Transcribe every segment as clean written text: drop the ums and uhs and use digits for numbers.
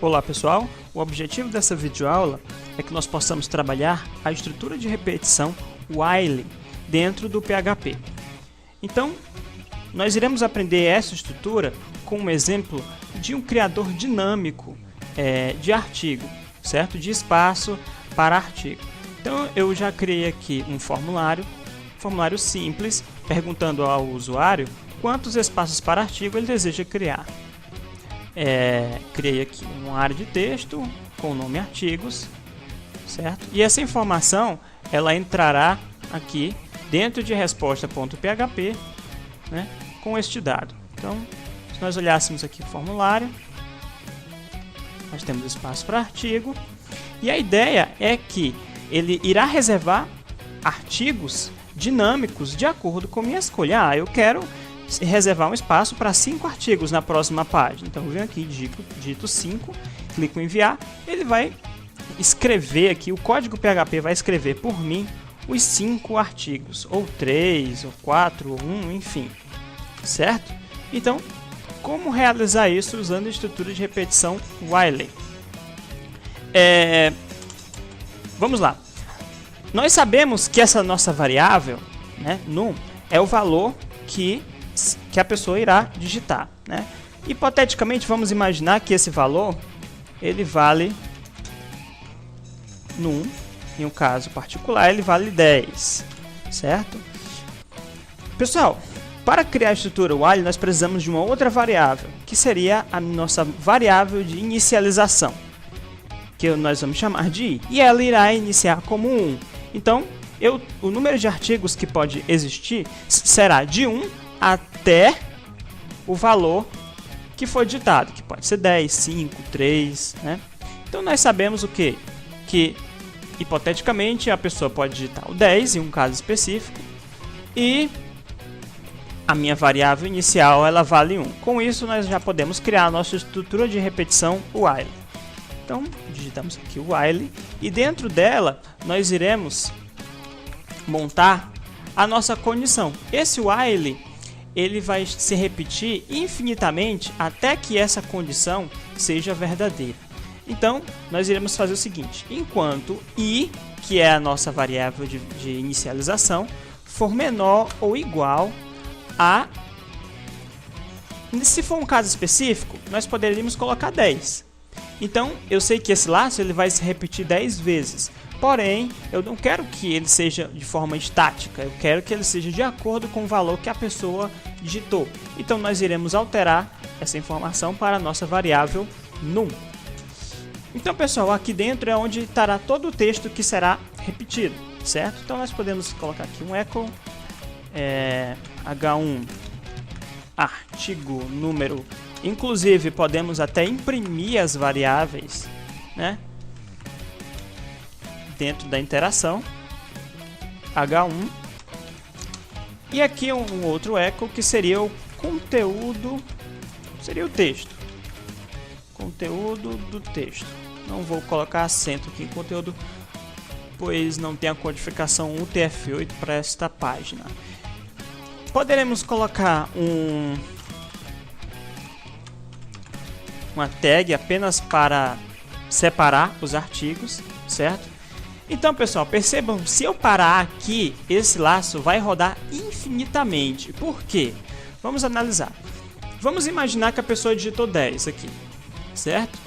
Olá pessoal, o objetivo dessa videoaula é que nós possamos trabalhar a estrutura de repetição while dentro do PHP. Então, nós iremos aprender essa estrutura com um exemplo de um criador dinâmico de artigo, certo? De espaço para artigo. Então, eu já criei aqui um formulário simples, perguntando ao usuário quantos espaços para artigo ele deseja criar. Criei aqui uma área de texto com o nome artigos, certo? E essa informação ela entrará aqui dentro de resposta.php, né, com este dado. Então, se nós olhássemos aqui o formulário, nós temos espaço para artigo e a ideia é que ele irá reservar artigos dinâmicos de acordo com minha escolha. Eu quero reservar um espaço para 5 artigos na próxima página. Então eu venho aqui, digito 5, clico em enviar, ele vai escrever aqui, o código PHP vai escrever por mim os 5 artigos, ou 3, ou 4, ou 1, enfim, certo? Então, como realizar isso usando a estrutura de repetição while? Vamos lá. Nós sabemos que essa nossa variável, né, num, é o valor que a pessoa irá digitar, né? Hipoteticamente, vamos imaginar que esse valor ele vale num, em um caso particular, ele vale 10, certo? Pessoal, para criar a estrutura while, nós precisamos de uma outra variável, que seria a nossa variável de inicialização, que nós vamos chamar de i, e ela irá iniciar como 1. Então, o número de artigos que pode existir será de 1 até o valor que foi digitado, que pode ser 10, 5, 3, né? Então nós sabemos o quê? Que hipoteticamente a pessoa pode digitar o 10 em um caso específico e a minha variável inicial ela vale 1. Com isso nós já podemos criar a nossa estrutura de repetição while. Então digitamos aqui o while e dentro dela nós iremos montar a nossa condição. Esse while ele vai se repetir infinitamente até que essa condição seja verdadeira. Então, nós iremos fazer o seguinte: enquanto i, que é a nossa variável de inicialização, for menor ou igual a... Se for um caso específico, nós poderíamos colocar 10. Então, eu sei que esse laço ele vai se repetir 10 vezes. Porém, eu não quero que ele seja de forma estática, eu quero que ele seja de acordo com o valor que a pessoa digitou. Então, nós iremos alterar essa informação para a nossa variável num. Então, pessoal, aqui dentro é onde estará todo o texto que será repetido, certo? Então, nós podemos colocar aqui um echo h1 artigo número. Inclusive, podemos até imprimir as variáveis, né, dentro da interação h1 e aqui um outro echo que seria o conteúdo, seria o texto, conteúdo do texto. Não vou colocar acento aqui em conteúdo, pois não tem a codificação UTF-8 para esta página. Poderemos colocar uma tag apenas para separar os artigos, certo? Então, pessoal, percebam, se eu parar aqui, esse laço vai rodar infinitamente. Por quê? Vamos analisar. Vamos imaginar que a pessoa digitou 10 aqui, certo?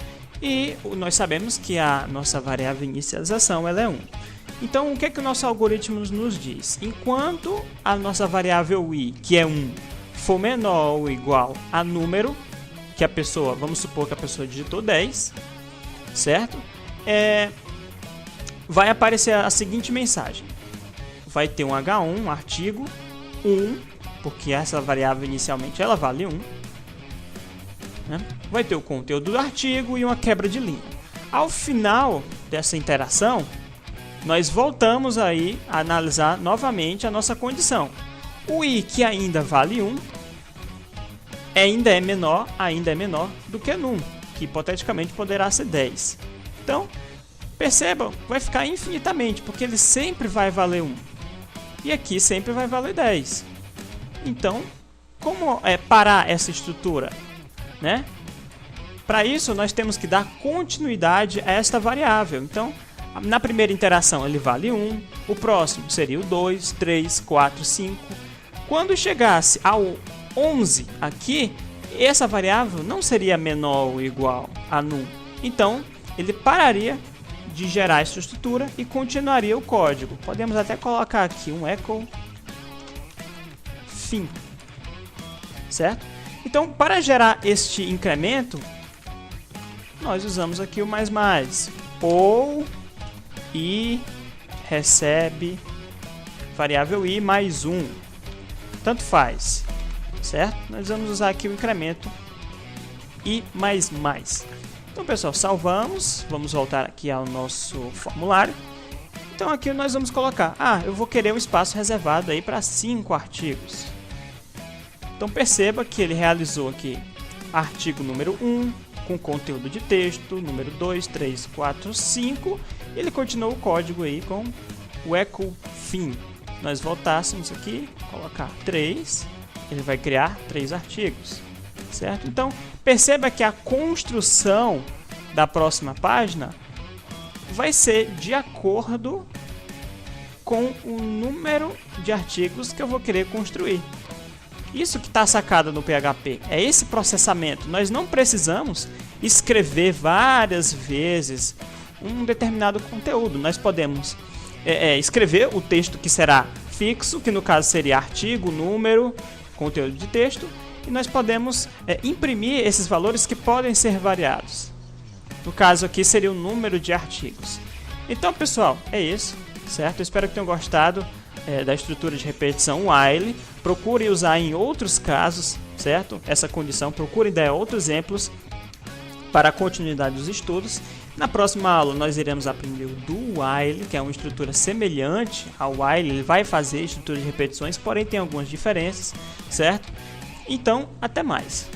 E nós sabemos que a nossa variável inicialização ela é 1. Então, o que é que o nosso algoritmo nos diz? Enquanto a nossa variável i, que é 1, for menor ou igual a número que a pessoa, vamos supor que a pessoa digitou 10, certo? Vai aparecer a seguinte mensagem: vai ter um h1, um artigo 1, porque essa variável inicialmente ela vale 1, né? Vai ter o conteúdo do artigo e uma quebra de linha. Ao final dessa interação, nós voltamos aí a analisar novamente a nossa condição. O i, que ainda vale 1, ainda é menor do que num, que hipoteticamente poderá ser 10. Então, percebam, vai ficar infinitamente, porque ele sempre vai valer 1. E aqui sempre vai valer 10. Então, como parar essa estrutura, né? Para isso, nós temos que dar continuidade a esta variável. Então, na primeira interação ele vale 1, o próximo seria o 2, 3, 4, 5. Quando chegasse ao 11 aqui, essa variável não seria menor ou igual a num. Então, ele pararia de gerar essa estrutura e continuaria o código. Podemos até colocar aqui um echo fim, certo? Então, para gerar este incremento, nós usamos aqui o mais, ou i recebe variável i mais 1, tanto faz, certo? Nós vamos usar aqui o incremento i mais mais. Então, pessoal, salvamos, vamos voltar aqui ao nosso formulário. Então, aqui nós vamos colocar, eu vou querer um espaço reservado aí para 5 artigos. Então, perceba que ele realizou aqui artigo número 1, com conteúdo de texto, número 2, 3, 4, 5, e ele continuou o código aí com o echo fim. Nós voltássemos aqui, colocar 3, ele vai criar 3 artigos, certo? Então, perceba que a construção da próxima página vai ser de acordo com o número de artigos que eu vou querer construir. Isso que está sacado no PHP, é esse processamento. Nós não precisamos escrever várias vezes um determinado conteúdo. Nós podemos escrever o texto que será fixo, que no caso seria artigo, número, conteúdo de texto, e nós podemos imprimir esses valores que podem ser variados. No caso aqui seria o número de artigos. Então, pessoal, é isso, certo? Eu espero que tenham gostado da estrutura de repetição while. Procure usar em outros casos, certo? Essa condição, procure dar outros exemplos para a continuidade dos estudos. Na próxima aula nós iremos aprender o do while, que é uma estrutura semelhante ao while. Ele vai fazer estrutura de repetições, porém tem algumas diferenças, certo? Então, até mais!